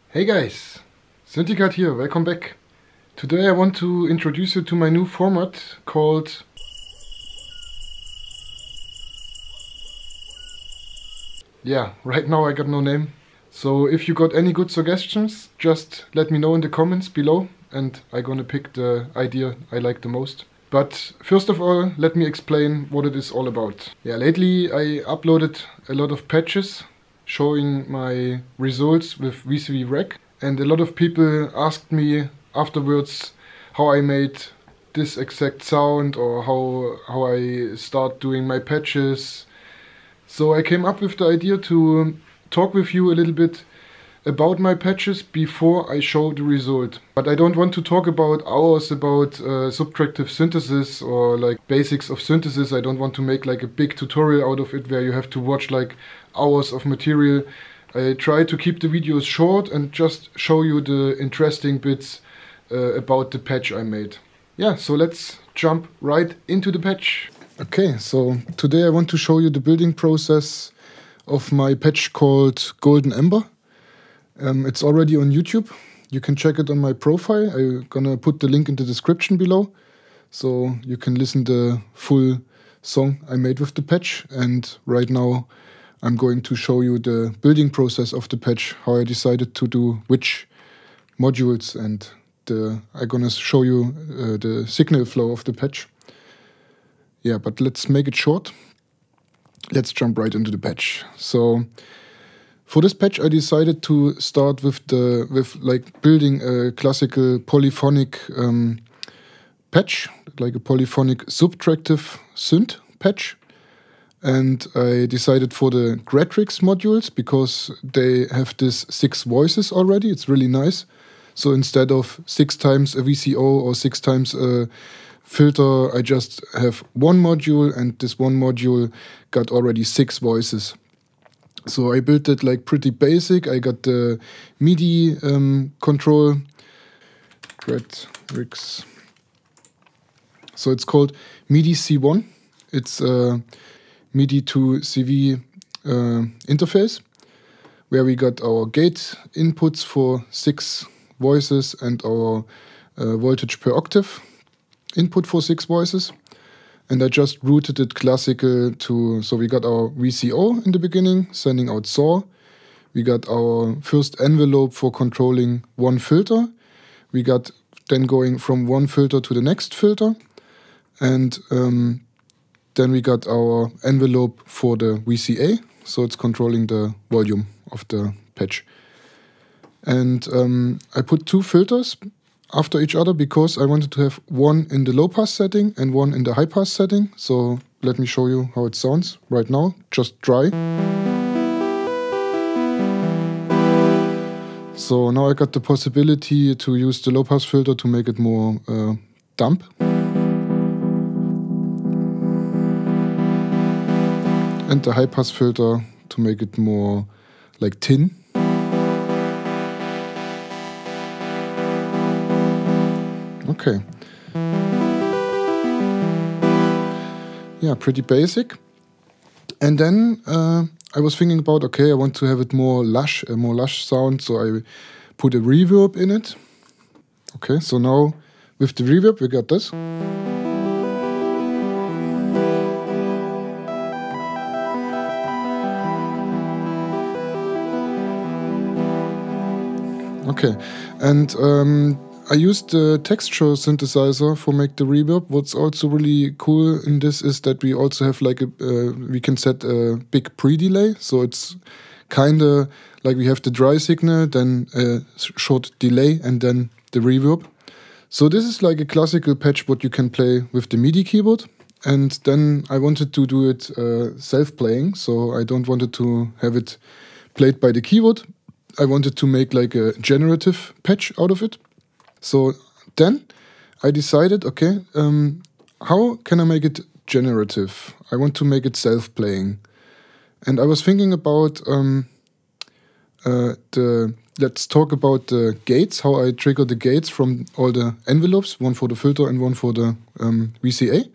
Hey guys, Synthikat here, welcome back. Today I want to introduce you to my new format called right now I got no name. So if you got any good suggestions, just let me know in the comments below and I'm gonna pick the idea I like the most. But first of all, let me explain what it is all about. Lately I uploaded a lot of patches showing my results with VCV Rec, and a lot of people asked me afterwards how I made this exact sound or how I start doing my patches. So I came up with the idea to talk with you a little bit about my patches before I show the result. But I don't want to talk about hours about subtractive synthesis or like basics of synthesis. I don't want to make like a big tutorial out of it where you have to watch like hours of material. I try to keep the videos short and just show you the interesting bits about the patch I made. So let's jump right into the patch. Okay, so today I want to show you the building process of my patch called Golden Ember. It's already on YouTube. You can check it on my profile. I'm gonna put the link in the description below, so you can listen the full song I made with the patch. And right now I'm going to show you the building process of the patch, how I decided to do which modules, and I'm gonna show you the signal flow of the patch. But let's make it short. Let's jump right into the patch. So for this patch, I decided to start with building a classical polyphonic patch, like a polyphonic subtractive synth patch. And I decided for the Gratrix modules because they have this 6 voices already. It's really nice. So instead of 6 times a VCO or 6 times a filter, I just have one module, and this one module got already 6 voices. So I built it like pretty basic. I got the MIDI control, Gratrix. So it's called MIDI C1. It's a MIDI to CV interface where we got our gate inputs for 6 voices and our voltage per octave input for 6 voices. And I just routed it classical to, so we got our VCO in the beginning, sending out saw. We got our first envelope for controlling one filter. We got then going from one filter to the next filter. And then we got our envelope for the VCA, so it's controlling the volume of the patch. And I put 2 filters after each other because I wanted to have one in the low pass setting and one in the high pass setting. So let me show you how it sounds right now, just dry. So now I got the possibility to use the low pass filter to make it more dump. And the high pass filter to make it more like tin. Okay. Pretty basic. And then I was thinking about, okay, I want to have it more lush, a more lush sound, so I put a reverb in it. Okay, so now with the reverb we got this. Okay, and I used the texture synthesizer for make the reverb. What's also really cool in this is that we also have like we can set a big pre-delay. So it's kind of like we have the dry signal, then a short delay, and then the reverb. So this is like a classical patch what you can play with the MIDI keyboard. And then I wanted to do it self-playing. So I don't want it to have it played by the keyboard. I wanted to make like a generative patch out of it. So then I decided, okay, how can I make it generative? I want to make it self-playing. And I was thinking about let's talk about the gates, how I trigger the gates from all the envelopes, one for the filter and one for the VCA.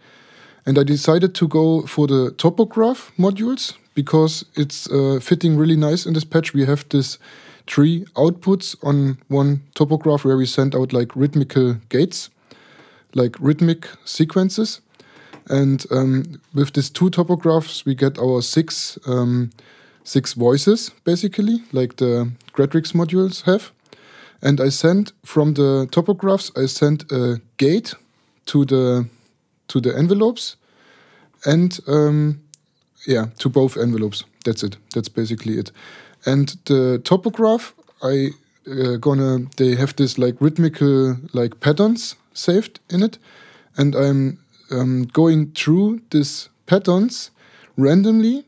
And I decided to go for the topograph modules because it's fitting really nice in this patch. We have this 3 outputs on one topograph where we send out like rhythmical gates, like rhythmic sequences. And with these 2 topographs, we get our 6 voices, basically, like the Gradrix modules have. And I sent from the topographs, I sent a gate to the envelopes, and yeah, to both envelopes. That's it. That's basically it. And the topograph, they have this like rhythmical like patterns saved in it, and I'm going through these patterns randomly.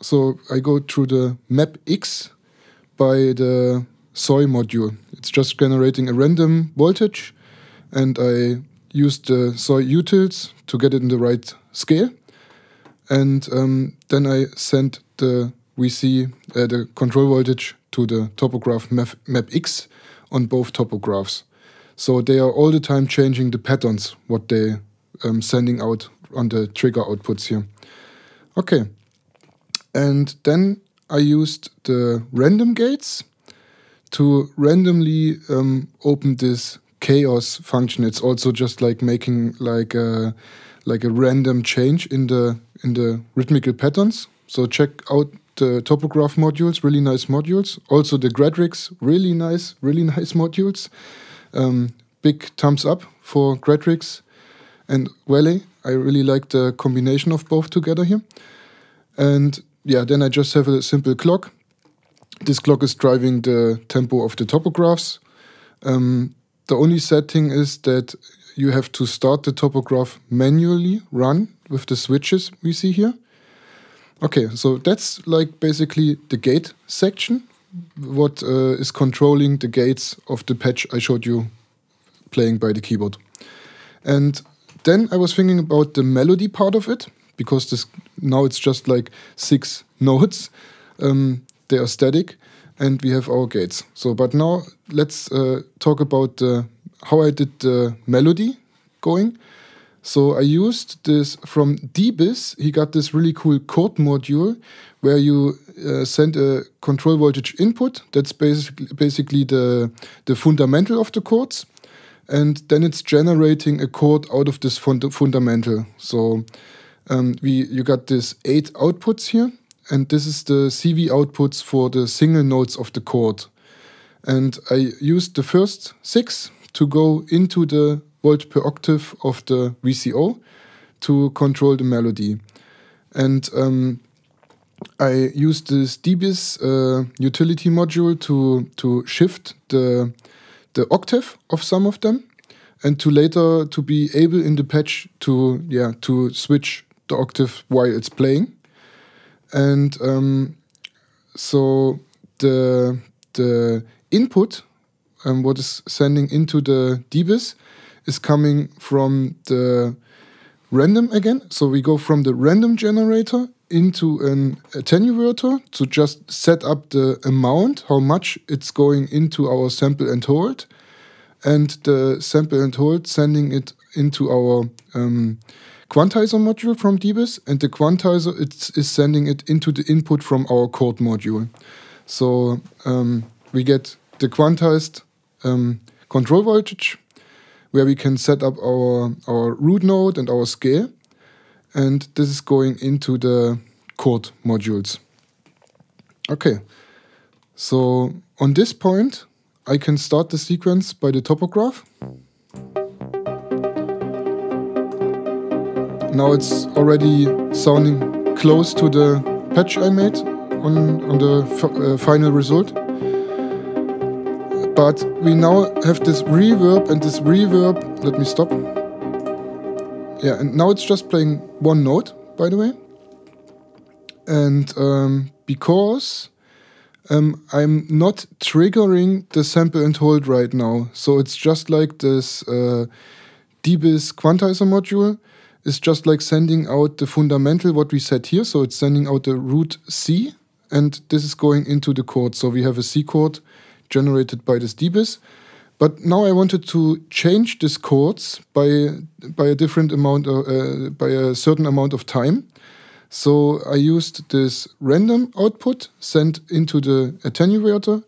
So I go through the map X by the soy module. It's just generating a random voltage, and I use the soy utils to get it in the right scale. And then I send the the control voltage to the topograph map X on both topographs. So they are all the time changing the patterns, what they sending out on the trigger outputs here. Okay. And then I used the random gates to randomly open this chaos function. It's also just like making like a random change in the rhythmical patterns. So check out the topograph modules, really nice modules. Also the Gradrix, really nice modules. Big thumbs up for Gradrix and Valley. I really like the combination of both together here. And yeah, then I just have a simple clock. This clock is driving the tempo of the topographs. The only setting is that you have to start the topograph manually run with the switches we see here. Okay, so that's like basically the gate section, what is controlling the gates of the patch I showed you playing by the keyboard. And then I was thinking about the melody part of it, because now it's just like 6 notes. They are static, and we have our gates. So, but now let's talk about how I did the melody going. So I used this from DBIS. He got this really cool chord module where you send a control voltage input. That's basically the fundamental of the chords. And then it's generating a chord out of this fundamental. So you got this 8 outputs here. And this is the CV outputs for the single notes of the chord. And I used the first 6 to go into the volt per octave of the VCO to control the melody. And I used this DBIS utility module to shift the octave of some of them, and to later to be able in the patch to switch the octave while it's playing. And so the input, what is sending into the DBIS, is coming from the random again. So we go from the random generator into an attenuator to just set up the amount, how much it's going into our sample and hold. And the sample and hold sending it into our quantizer module from DBIS, and the quantizer is sending it into the input from our chord module. So we get the quantized control voltage, where we can set up our root node and our scale, and this is going into the chord modules. Okay, so on this point I can start the sequence by the topograph. Now it's already sounding close to the patch I made on the final result. But we now have this reverb, and this reverb, let me stop. Yeah, and now it's just playing one note, by the way. And because I'm not triggering the sample and hold right now, so it's just like this DBIS quantizer module is just like sending out the fundamental, what we set here. So it's sending out the root C, and this is going into the chord. So we have a C chord generated by this DBIS. But now I wanted to change these chords by a different amount, by a certain amount of time. So I used this random output sent into the attenuator,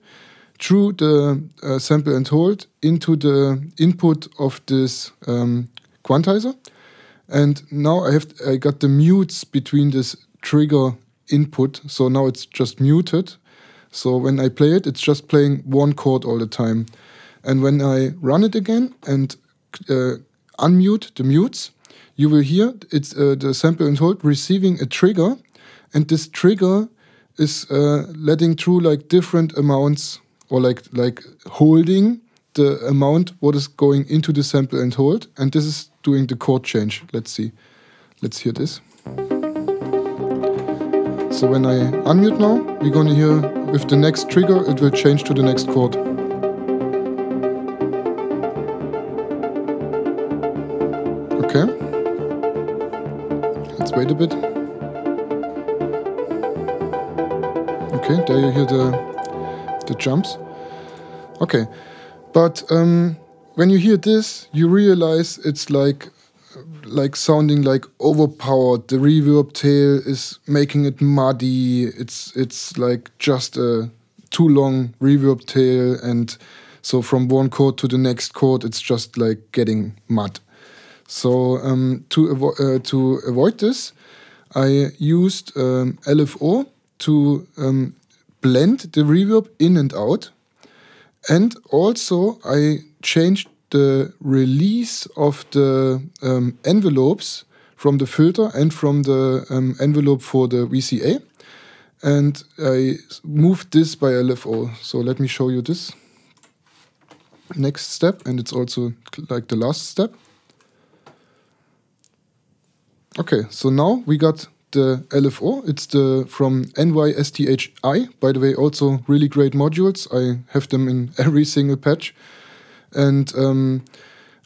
through the sample and hold into the input of this quantizer. And now I got the mutes between this trigger input, so now it's just muted. So when I play it, it's just playing one chord all the time. And when I run it again and unmute the mutes, you will hear it's the sample and hold receiving a trigger, and this trigger is letting through like different amounts, or like holding the amount what is going into the sample and hold, and this is doing the chord change. Let's see. Let's hear this. So when I unmute now, we're gonna hear with the next trigger it will change to the next chord. Okay. Let's wait a bit. Okay, there you hear the jumps. Okay, but when you hear this, you realize it's like sounding like overpowered. The reverb tail is making it muddy. It's like just a too long reverb tail, and so from one chord to the next chord, it's just like getting mud. So to avoid this, I used LFO to blend the reverb in and out, and also I changed the release of the envelopes from the filter and from the envelope for the VCA, and I moved this by LFO. So let me show you this next step, and it's also like the last step. Okay, so now we got the LFO. It's the from NYSTHI. By the way, also really great modules. I have them in every single patch. And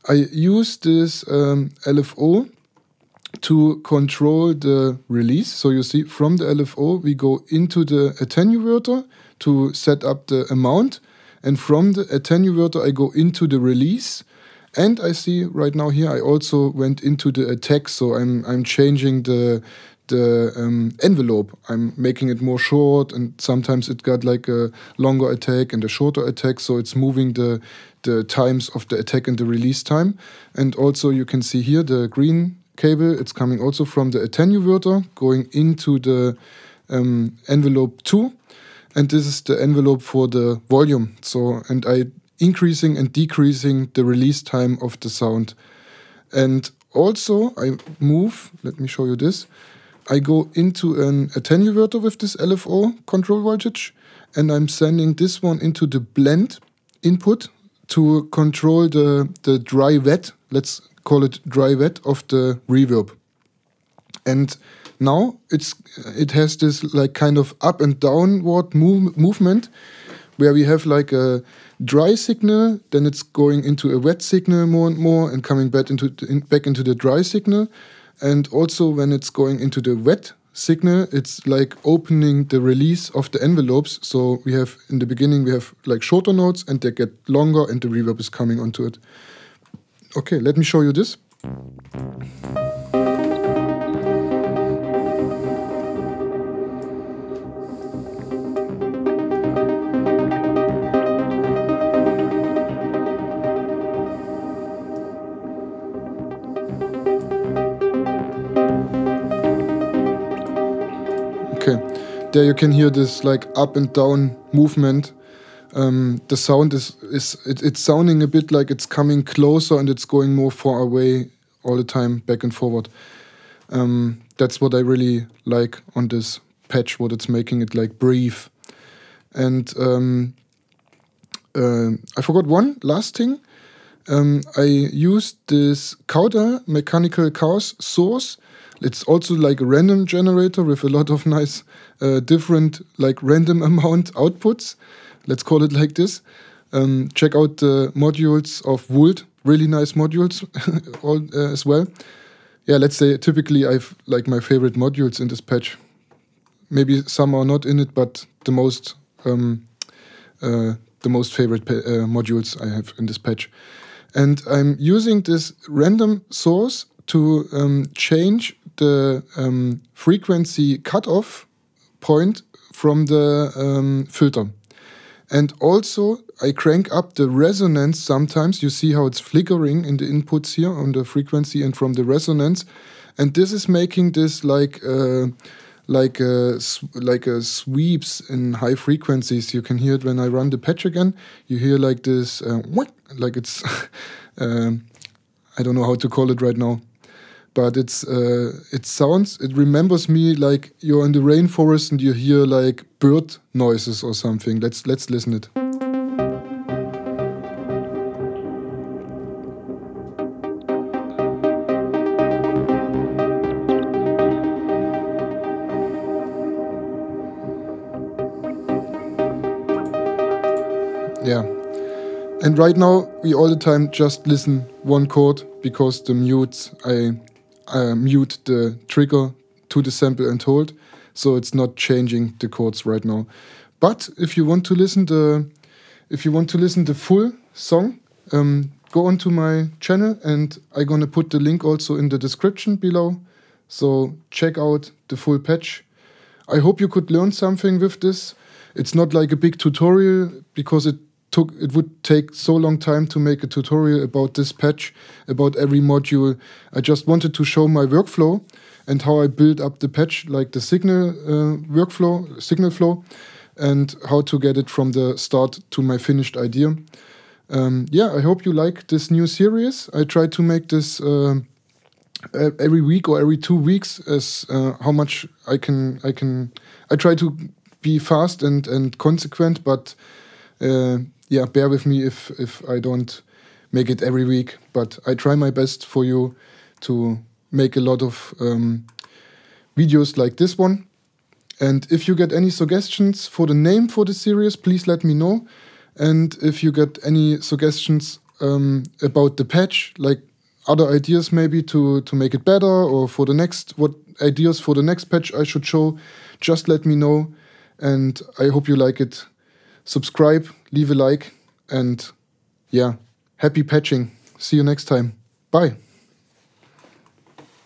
I use this LFO to control the release. So you see, from the LFO, we go into the attenuator to set up the amount. And from the attenuator, I go into the release. And I see right now here, I also went into the attack. So I'm changing the envelope. I'm making it more short, and sometimes it got like a longer attack and a shorter attack. So it's moving the times of the attack and the release time. And also you can see here the green cable. It's coming also from the attenuator going into the envelope 2. And this is the envelope for the volume. So, and I increasing and decreasing the release time of the sound. And also I move, let me show you this. I go into an attenuator with this LFO control voltage, and I'm sending this one into the blend input to control the dry wet, let's call it dry wet, of the reverb. And now it has this like kind of up and downward movement, where we have like a dry signal, then it's going into a wet signal more and more, and coming back into the dry signal. And also when it's going into the wet signal, it's like opening the release of the envelopes. So we have, in the beginning, we have like shorter notes, and they get longer, and the reverb is coming onto it. Okay, let me show you this. Okay, there you can hear this like up and down movement. The sound it's sounding a bit like it's coming closer and it's going more far away all the time, back and forward. That's what I really like on this patch, what it's making it like breathe. And I forgot one last thing. I used this counter mechanical chaos source. It's also like a random generator with a lot of nice different like random amount outputs. Let's call it like this. Check out the modules of Wold, really nice modules as well. Yeah, let's say typically I've like my favorite modules in this patch. Maybe some are not in it, but the most favorite modules I have in this patch. And I'm using this random source to change the frequency cutoff point from the filter. And also I crank up the resonance sometimes. You see how it's flickering in the inputs here on the frequency and from the resonance. And this is making this like sweeps in high frequencies. You can hear it when I run the patch again. You hear like this, like it's, I don't know how to call it right now. But it remembers me like you're in the rainforest and you hear like bird noises or something. Let's listen it. Yeah. And right now we all the time just listen one chord because the mutes, I mute the trigger to the sample and hold, so it's not changing the chords right now. But if you want to listen the full song, go onto my channel and I'm gonna put the link also in the description below. So check out the full patch. I hope you could learn something with this. It's not like a big tutorial because it would take so long time to make a tutorial about this patch, about every module. I just wanted to show my workflow and how I build up the patch, like the signal flow, and how to get it from the start to my finished idea. Yeah, I hope you like this new series. I try to make this every week or every 2 weeks, as how much I can. I try to be fast and consequent, but yeah, bear with me if I don't make it every week. But I try my best for you to make a lot of videos like this one. And if you get any suggestions for the name for the series, please let me know. And if you get any suggestions about the patch, like other ideas maybe to make it better, or for the next, what ideas for the next patch I should show, just let me know. And I hope you like it. Subscribe, leave a like, and yeah, happy patching. See you next time. Bye.